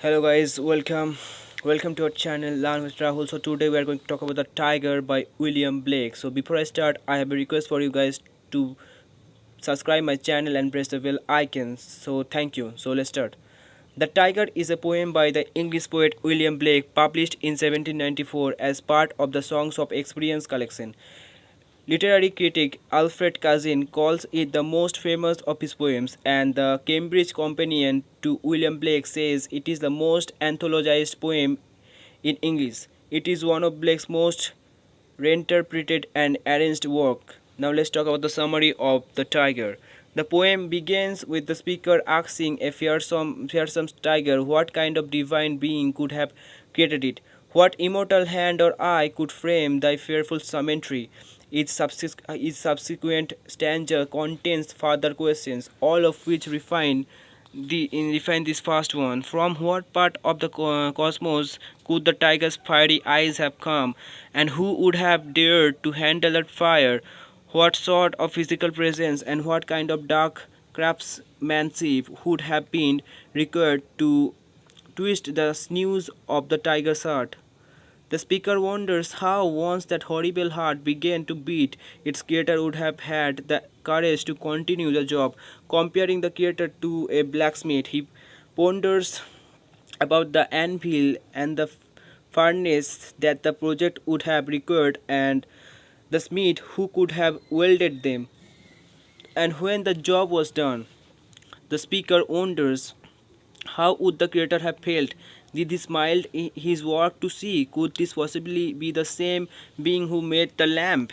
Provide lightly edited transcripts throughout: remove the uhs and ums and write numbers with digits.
Hello guys, welcome to our channel Learn with Rahul. So today we are going to talk about the Tiger by William Blake. So before I start, I have a request for you guys to subscribe my channel and press the bell icon. So thank you. So let's start. The Tiger is a poem by the English poet William Blake, published in 1794 as part of the Songs of Experience collection. Literary critic Alfred Cousin calls it the most famous of his poems, and the Cambridge Companion to William Blake says it is the most anthologized poem in English. It is one of Blake's most reinterpreted and arranged work. Now let's talk about the summary of The Tiger. The poem begins with the speaker asking a fearsome tiger what kind of divine being could have created it. What immortal hand or eye could frame thy fearful symmetry? Each subsequent stanza contains further questions, all of which refine this first one. From what part of the cosmos could the tiger's fiery eyes have come, and who would have dared to handle that fire? What sort of physical presence and what kind of dark craftsmanship would have been required to twist the sinews of the tiger's heart? The speaker wonders how, once that horrible heart began to beat, its creator would have had the courage to continue the job. Comparing the creator to a blacksmith, he ponders about the anvil and the furnace that the project would have required, and the smith who could have welded them. And when the job was done, the speaker wonders how would the creator have felt? Did he smile his work to see? Could this possibly be the same being who made the lamp?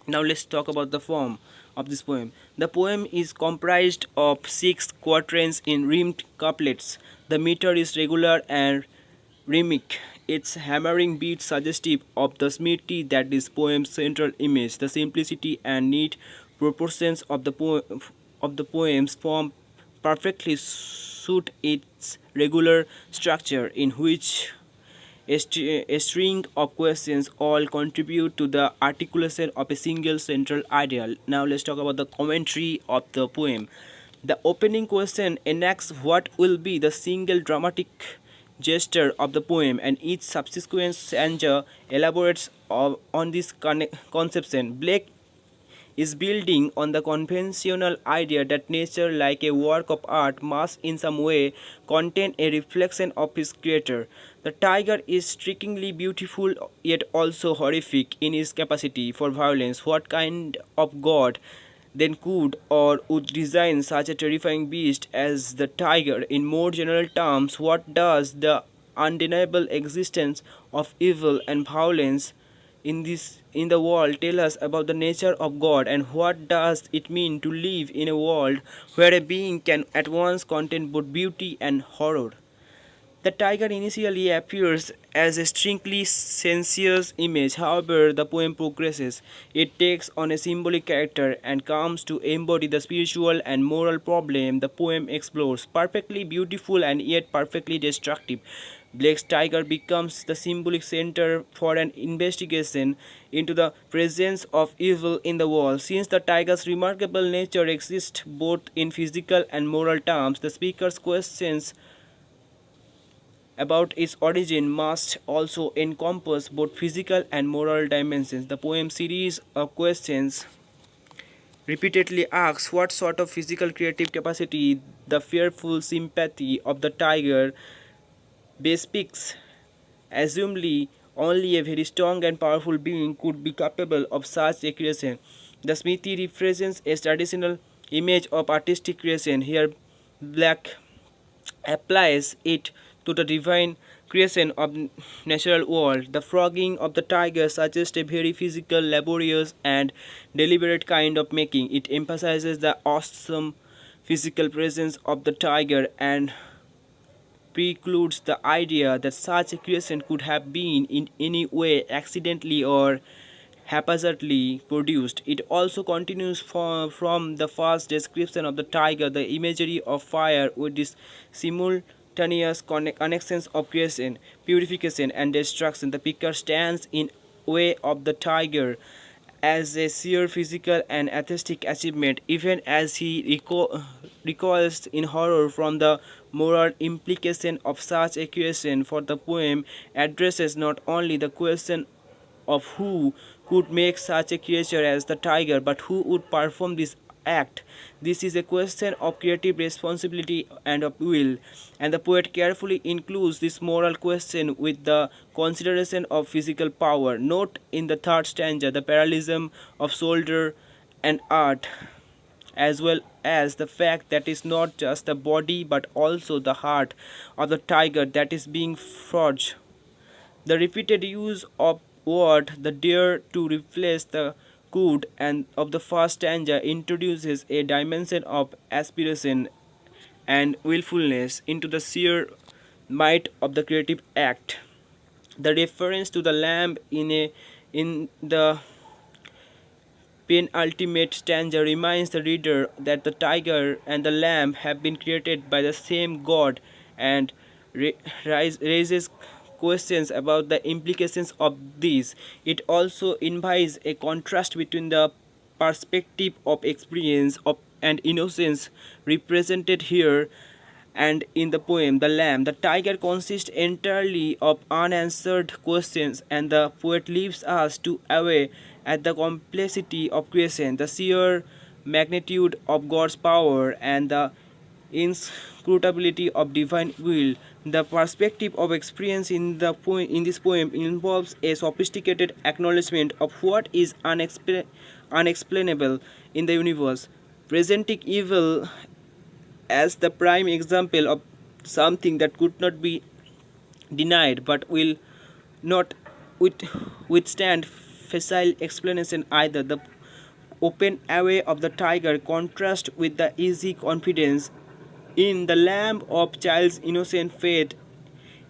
Now let's talk about the form of this poem. The poem is comprised of 6 quatrains in rhymed couplets. The meter is regular and rhythmic. Its hammering beat suggestive of the smithy that is poem's central image. The simplicity and neat proportions of the poem's form perfectly suit its regular structure, in which a string of questions all contribute to the articulation of a single central idea. Now let's talk about the commentary of the poem. The opening question enacts what will be the single dramatic gesture of the poem, and each subsequent stanza elaborates on this conception. Blake is building on the conventional idea that nature, like a work of art, must in some way contain a reflection of its creator. The tiger is strikingly beautiful yet also horrific in its capacity for violence. What kind of god then could or would design such a terrifying beast as the tiger? In more general terms, what does the undeniable existence of evil and violence in the world tell us about the nature of God, and what does it mean to live in a world where a being can at once contain both beauty and horror? The tiger initially appears as a strictly sensuous image. However, the poem progresses. It takes on a symbolic character and comes to embody the spiritual and moral problem the poem explores. Perfectly beautiful and yet perfectly destructive, Blake's tiger becomes the symbolic center for an investigation into the presence of evil in the world. Since the tiger's remarkable nature exists both in physical and moral terms, the speaker's questions about its origin must also encompass both physical and moral dimensions. The poem series of questions repeatedly asks what sort of physical creative capacity the fearful sympathy of the tiger bespeaks. Assumably, only a very strong and powerful being could be capable of such a creation. The smithy represents a traditional image of artistic creation. Here, Black applies it to the divine creation of natural world. The frogging of the tiger suggests a very physical, laborious, and deliberate kind of making. It emphasizes the awesome physical presence of the tiger and precludes the idea that such a creation could have been in any way accidentally or haphazardly produced. It also continues from the first description of the tiger, the imagery of fire with this simultaneous connections of creation, purification, and destruction. The picture stands in way of the tiger as a sheer physical and aesthetic achievement, even as he recoils in horror from the moral implication of such a creation. For the poem addresses not only the question of who could make such a creature as the tiger, but who would perform this act. This is a question of creative responsibility and of will, and the poet carefully includes this moral question with the consideration of physical power. Note in the third stanza the parallelism of shoulder and art, as well as the fact that it's not just the body but also the heart of the tiger that is being forged. The repeated use of word the dare to replace the could and of the first stanza introduces a dimension of aspiration and willfulness into the sheer might of the creative act. The reference to the lamb in the penultimate stanza reminds the reader that the tiger and the lamb have been created by the same God, and raises questions about the implications of these. It also invites a contrast between the perspective of experience of and innocence represented here and in the poem The Lamb. The tiger consists entirely of unanswered questions, and the poet leaves us to away at the complexity of creation, the sheer magnitude of God's power, and the inscrutability of divine will. The perspective of experience in this poem involves a sophisticated acknowledgement of what is unexplainable in the universe, presenting evil as the prime example of something that could not be denied but will not withstand facile explanation either. The open away of the tiger contrasts with the easy confidence in the lamb of child's innocent faith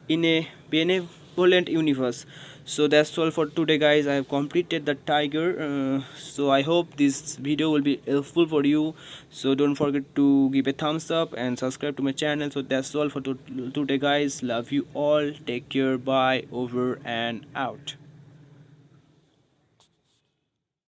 in a benevolent universe. So that's all for today, guys. I have completed the tiger. So I hope this video will be helpful for you. So don't forget to give a thumbs up and subscribe to my channel. So that's all for today, guys. Love you all. Take care. Bye. Over and out.